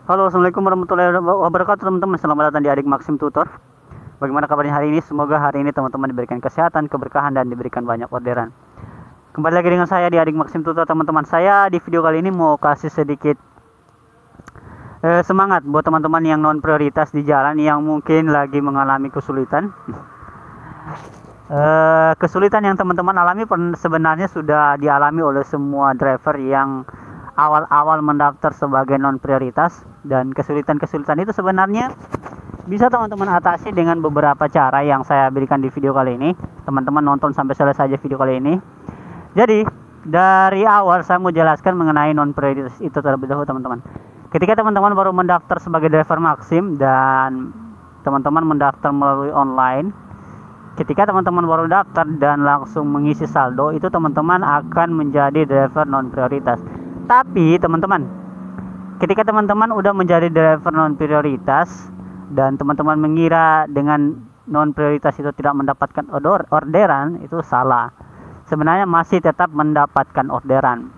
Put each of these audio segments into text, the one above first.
Halo, assalamualaikum warahmatullahi wabarakatuh teman-teman. Selamat datang di Adik Maxim Tutor. Bagaimana kabarnya hari ini? Semoga hari ini teman-teman diberikan kesehatan, keberkahan, dan diberikan banyak orderan. Kembali lagi dengan saya di Adik Maxim Tutor teman-teman. Saya di video kali ini mau kasih sedikit semangat buat teman-teman yang non prioritas di jalan yang mungkin lagi mengalami kesulitan. Kesulitan yang teman-teman alami sebenarnya sudah dialami oleh semua driver yang awal-awal mendaftar sebagai non prioritas, dan kesulitan-kesulitan itu sebenarnya bisa teman-teman atasi dengan beberapa cara yang saya berikan di video kali ini. Teman-teman nonton sampai selesai aja video kali ini. Jadi dari awal saya mau jelaskan mengenai non prioritas itu terlebih dahulu teman-teman. Ketika teman-teman baru mendaftar sebagai driver Maxim dan teman-teman mendaftar melalui online, ketika teman-teman baru daftar dan langsung mengisi saldo, itu teman-teman akan menjadi driver non prioritas. Tapi teman-teman, ketika teman-teman udah menjadi driver non prioritas dan teman-teman mengira dengan non prioritas itu tidak mendapatkan orderan, itu salah. Sebenarnya masih tetap mendapatkan orderan.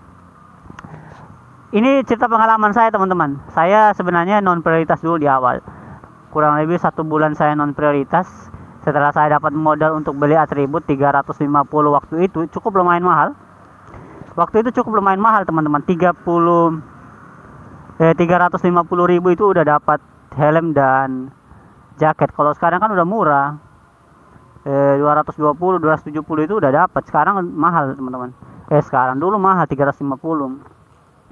Ini cerita pengalaman saya teman-teman. Saya sebenarnya non prioritas dulu di awal. Kurang lebih 1 bulan saya non prioritas. Setelah saya dapat modal untuk beli atribut 350 waktu itu, cukup lumayan mahal. Waktu itu cukup lumayan mahal teman-teman. 350.000 itu udah dapat helm dan jaket. Kalau sekarang kan udah murah. 220, 270 itu udah dapat. Sekarang mahal teman-teman. Sekarang dulu mahal 350.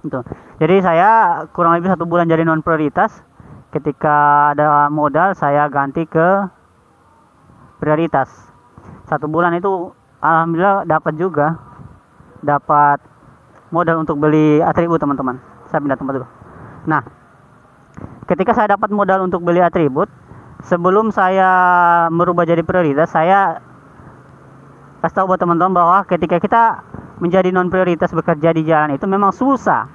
Itu. Jadi saya kurang lebih 1 bulan jadi non prioritas. Ketika ada modal saya ganti ke prioritas. 1 bulan itu alhamdulillah dapat modal untuk beli atribut teman-teman. Saya pindah tempat dulu. Nah, ketika saya dapat modal untuk beli atribut, sebelum saya merubah jadi prioritas, saya kasih tahu buat teman-teman bahwa ketika kita menjadi non prioritas bekerja di jalan itu memang susah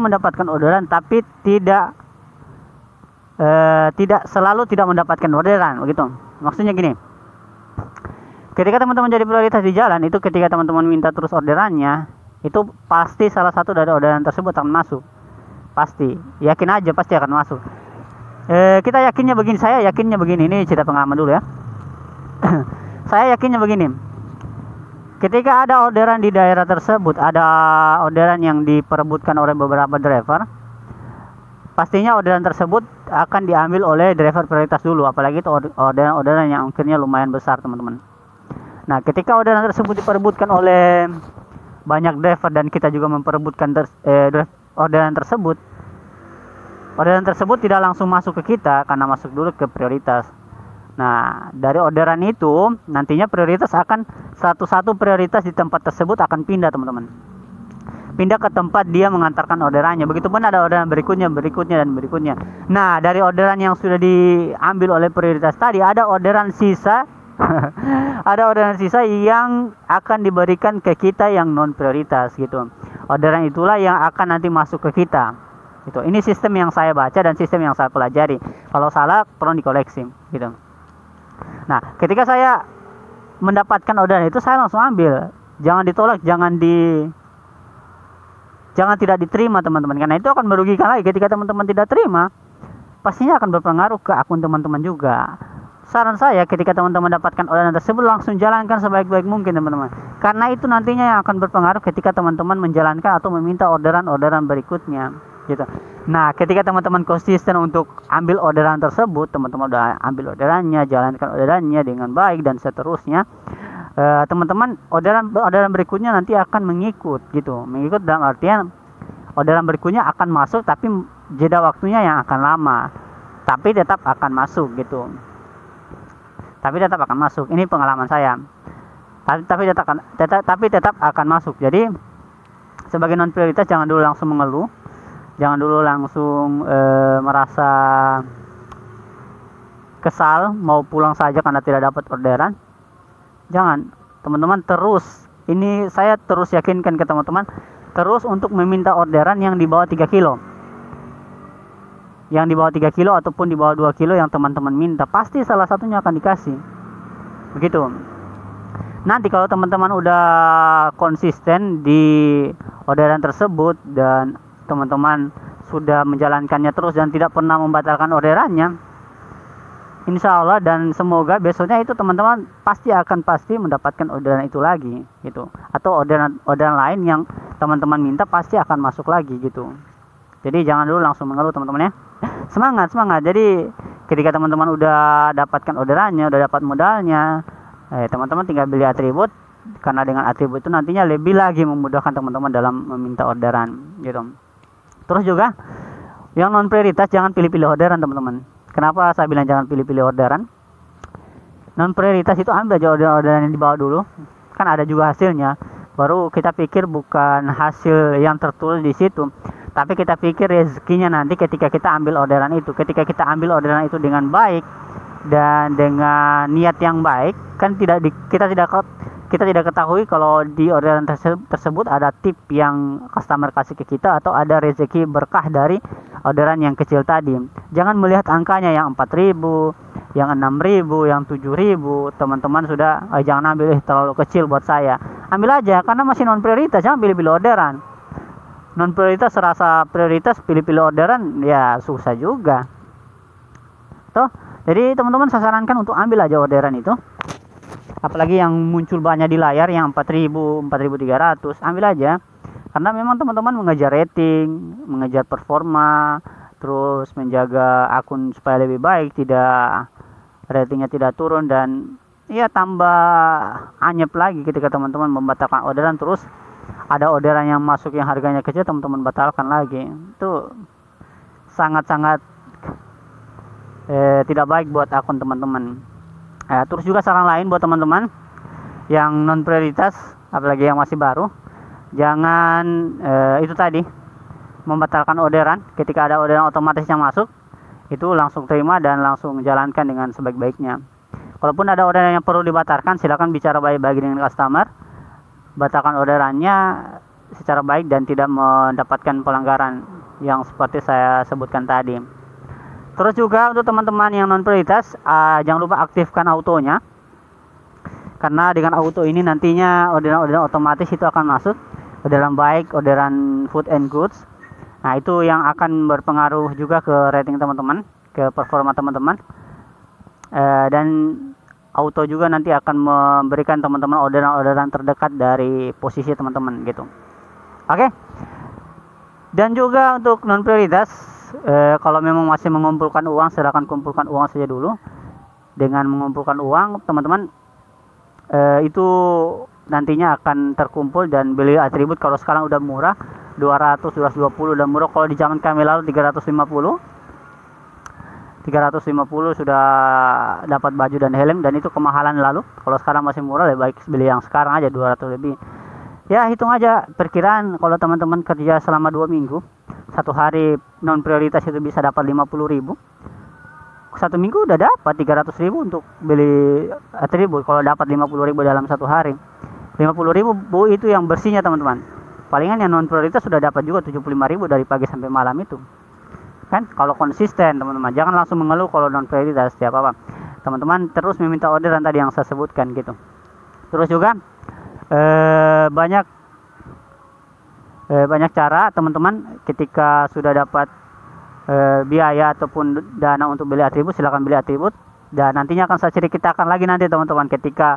mendapatkan orderan, tapi tidak selalu tidak mendapatkan orderan begitu. Maksudnya gini, ketika teman-teman jadi prioritas di jalan itu, ketika teman-teman minta terus orderannya, itu pasti salah satu dari orderan tersebut akan masuk. Pasti, yakin aja pasti akan masuk. Kita yakinnya begini, saya yakinnya begini, ini cerita pengalaman dulu ya. Saya yakinnya begini. Ketika ada orderan di daerah tersebut, ada orderan yang diperebutkan oleh beberapa driver, pastinya orderan tersebut akan diambil oleh driver prioritas dulu, apalagi itu orderan yang akhirnya lumayan besar teman-teman. Nah, ketika orderan tersebut diperebutkan oleh banyak driver dan kita juga memperebutkan orderan tersebut tidak langsung masuk ke kita karena masuk dulu ke prioritas. Nah, dari orderan itu nantinya prioritas akan satu-satu prioritas di tempat tersebut akan pindah teman-teman. Pindah ke tempat dia mengantarkan orderannya. Begitupun ada orderan berikutnya dan berikutnya. Nah, dari orderan yang sudah diambil oleh prioritas tadi, ada orderan sisa ada orderan sisa yang akan diberikan ke kita yang non prioritas gitu. Orderan itulah yang akan nanti masuk ke kita. Gitu. Ini sistem yang saya baca dan sistem yang saya pelajari. Kalau salah tolong dikoreksi gitu. Nah, ketika saya mendapatkan orderan itu, saya langsung ambil. Jangan ditolak, jangan tidak diterima teman-teman, karena itu akan merugikan lagi. Ketika teman-teman tidak terima, pastinya akan berpengaruh ke akun teman-teman juga. Saran saya, ketika teman-teman dapatkan orderan tersebut, langsung jalankan sebaik-baik mungkin teman-teman, karena itu nantinya yang akan berpengaruh ketika teman-teman menjalankan atau meminta orderan berikutnya gitu. Nah, ketika teman-teman konsisten untuk ambil orderan tersebut, teman-teman udah ambil orderannya, jalankan orderannya dengan baik dan seterusnya, teman-teman orderan berikutnya nanti akan mengikut gitu. Mengikut dalam artian orderan berikutnya akan masuk, tapi jeda waktunya yang akan lama, tapi tetap akan masuk gitu. Ini pengalaman saya. Tapi tetap akan masuk. Jadi sebagai non prioritas jangan dulu langsung mengeluh. Jangan dulu langsung merasa kesal mau pulang saja karena tidak dapat orderan. Jangan, teman-teman terus. Ini saya terus yakinkan ke teman-teman, terus untuk meminta orderan yang di bawah 3 kilo. Yang di bawah 3 kilo ataupun di bawah 2 kilo yang teman-teman minta, pasti salah satunya akan dikasih. Begitu. Nanti kalau teman-teman udah konsisten di orderan tersebut dan teman-teman sudah menjalankannya terus dan tidak pernah membatalkan orderannya, insya Allah dan semoga besoknya itu teman-teman pasti mendapatkan orderan itu lagi gitu, atau orderan lain yang teman-teman minta pasti akan masuk lagi gitu. Jadi jangan dulu langsung mengeluh teman-teman ya. Semangat. Jadi ketika teman-teman udah dapatkan orderannya, udah dapat modalnya, teman-teman tinggal beli atribut, karena dengan atribut itu nantinya lebih lagi memudahkan teman-teman dalam meminta orderan gitu. Terus juga yang non prioritas jangan pilih-pilih orderan teman-teman. Kenapa saya bilang jangan pilih-pilih orderan? Non prioritas itu ambil aja orderan yang dibawa dulu, kan ada juga hasilnya. Baru kita pikir bukan hasil yang tertulis di situ, tapi kita pikir rezekinya nanti ketika kita ambil orderan itu. Ketika kita ambil orderan itu dengan baik dan dengan niat yang baik, kan kita tidak ketahui kalau di orderan tersebut ada tip yang customer kasih ke kita atau ada rezeki berkah dari orderan yang kecil tadi. Jangan melihat angkanya yang 4.000, yang 6.000, yang 7.000, teman-teman sudah jangan ambil terlalu kecil buat saya. Ambil aja karena masih non prioritas, jangan pilih-pilih orderan. Non prioritas serasa prioritas, pilih-pilih orderan ya susah juga. Tuh, jadi teman-teman saya sarankan untuk ambil aja orderan itu. Apalagi yang muncul banyak di layar yang 4.000, 4.300, ambil aja. Karena memang teman-teman mengejar rating, mengejar performa, terus menjaga akun supaya lebih baik, ratingnya tidak turun, dan ya tambah anyep lagi ketika teman-teman membatalkan orderan, terus ada orderan yang masuk yang harganya kecil teman-teman batalkan lagi. Itu sangat-sangat tidak baik buat akun teman-teman. Terus juga saran lain buat teman-teman yang non prioritas, apalagi yang masih baru, jangan itu tadi membatalkan orderan. Ketika ada orderan otomatis yang masuk, itu langsung terima dan langsung jalankan dengan sebaik-baiknya. Kalaupun ada orderan yang perlu dibatalkan, silakan bicara baik-baik dengan customer, batalkan orderannya secara baik dan tidak mendapatkan pelanggaran yang seperti saya sebutkan tadi. Terus juga untuk teman-teman yang non prioritas, jangan lupa aktifkan autonya, karena dengan auto ini nantinya orderan-orderan otomatis itu akan masuk, orderan baik, orderan food and goods. Nah, itu yang akan berpengaruh juga ke rating teman-teman, ke performa teman-teman. Dan auto juga nanti akan memberikan teman-teman orderan-orderan terdekat dari posisi teman-teman gitu. Oke. Dan juga untuk non prioritas, kalau memang masih mengumpulkan uang, silakan kumpulkan uang saja dulu. Dengan mengumpulkan uang, teman-teman itu nantinya akan terkumpul dan beli atribut. Kalau sekarang udah murah 200, 220 udah murah. Kalau di zaman kami lalu 350 sudah dapat baju dan helm, dan itu kemahalan lalu. Kalau sekarang masih murah, lebih baik beli yang sekarang aja 200 lebih. Ya hitung aja perkiraan kalau teman-teman kerja selama 2 minggu, satu hari non prioritas itu bisa dapat 50.000. Satu minggu udah dapat 300.000 untuk beli atribut. Kalau dapat 50.000 dalam satu hari, 50.000 bu itu yang bersihnya teman-teman. Palingan yang non prioritas sudah dapat juga 75.000 dari pagi sampai malam itu. Kan kalau konsisten teman-teman, jangan langsung mengeluh kalau non prioritas setiap apa. Teman-teman terus meminta orderan tadi yang saya sebutkan gitu. Terus juga banyak cara teman-teman ketika sudah dapat biaya ataupun dana untuk beli atribut, silakan beli atribut, dan nantinya akan saya ceritakan lagi nanti teman-teman ketika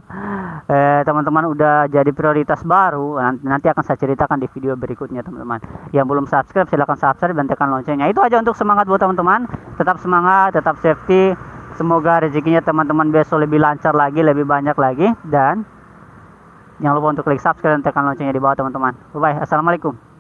teman-teman udah jadi prioritas baru, nanti akan saya ceritakan di video berikutnya teman-teman. Yang belum subscribe silakan subscribe dan tekan loncengnya. Itu aja untuk semangat buat teman-teman, tetap semangat, tetap safety, semoga rezekinya teman-teman besok lebih lancar lagi, lebih banyak lagi, dan jangan lupa untuk klik subscribe dan tekan loncengnya di bawah teman-teman. Bye bye, assalamualaikum.